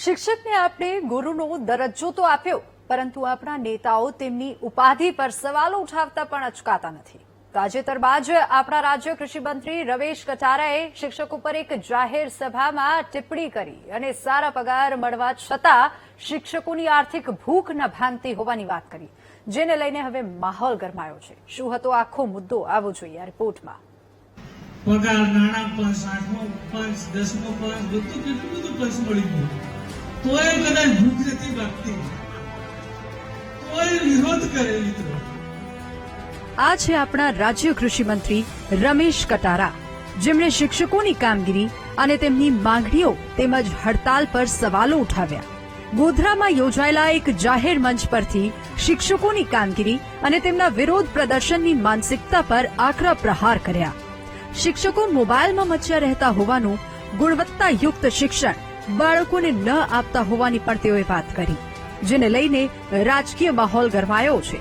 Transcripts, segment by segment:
શિક્ષકને આપણે ગુરુનો દરજ્જો તો આપ્યો, પરંતુ આપણા નેતાઓ તેમની ઉપાધિ પર સવાલો ઉઠાવતા પણ અચકાતા નથી. તાજેતરમાં જ આપણા રાજ્ય કૃષિ મંત્રી રમેશ કટારાએ શિક્ષકો પર એક જાહેર સભામાં ટિપ્પણી કરી અને સારા પગાર મળવા છતાં શિક્ષકોની આર્થિક ભૂખ ન ભાંગતી હોવાની વાત કરી, જેને લઈને હવે માહોલ ગરમાયો છે. શું હતો આખો મુદ્દો, આવો જોઈએ આ રિપોર્ટમાં. પગાર, નાણાં પંચ, 8મો પંચ, 10મો પંચ, બધું કેટલું બધું પંચ મળી ગયું, તોય કદાચ ભૂખ નથી ભાગતી, તોય વિરોધ કરે મિત્રો. આ છે આપણા રાજ્ય કૃષિ મંત્રી રમેશ કટારા, જેમણે શિક્ષકોની કામગીરી અને તેમની માંગણીઓ તેમજ હડતાલ પર સવાલો ઉઠાવ્યા. ગોધરામાં યોજાયેલા એક જાહેર મંચ પરથી શિક્ષકોની કામગીરી અને તેમના વિરોધ પ્રદર્શનની માનસિકતા પર આકરા પ્રહાર કર્યા. શિક્ષકો મોબાઈલમાં મચ્યા રહેતા હોવાનું, ગુણવત્તાયુક્ત શિક્ષણ બાળકોને ન આપતા હોવાની પણ તેઓએ વાત કરી, જેને લઈને રાજકીય માહોલ ગરમાયો છે.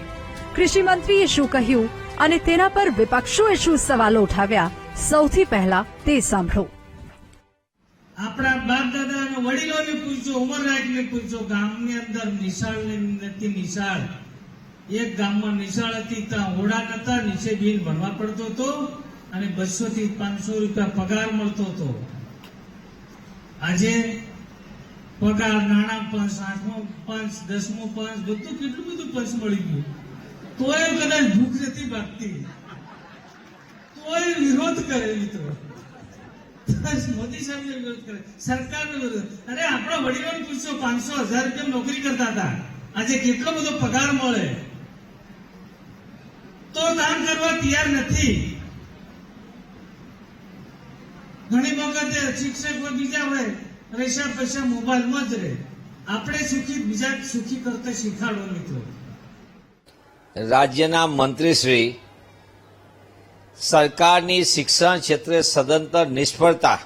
કૃષિ મંત્રીએ શું કહ્યું અને તેના પર વિપક્ષોએ શું સવાલો ઉઠાવ્યા, સૌથી પહેલા તે સાંભળો. આપણા બાપ દાદા અને વડીલોને પૂછો, ઉંમરલાયકને પૂછો, ગામની અંદર નિશાળ નથી. નિશાળ એક ગામમાં નિશાળ હતી, ત્યાં ઓરડા નતા, નીચે બિલ ભરવા પડતો હતો અને 200 થી 500 રૂપિયા પગાર મળતો હતો. આજે પગાર, નાણાં પંચ, 8મો પંચ, 10મો પંચ, બધું કેટલું બધું પંચ મળી ગયું, તોય કદાચ ભૂખ નથી ભાગતી, તોય વિરોધ કરે મિત્રો. મોદી સાહેબ વિરોધ કરે, સરકારનો વિરોધ. અરે આપણા વડીલોને પૂછો, 500,000 રૂપિયા નોકરી કરતા હતા, આજે કેટલો બધો પગાર મળે, તો કામ કરવા તૈયાર નથી. ઘણી વખતે શિક્ષકો બીજા હોય, પૈસા પૈસા મોબાઈલમાં જ રહે. આપણે સુખી, બીજા સુખી કરતા શીખાડો મિત્રો. રાજ્યના મંત્રીશ્રી સરકારની શિક્ષણ ક્ષેત્રે સદંતર નિષ્ફળતા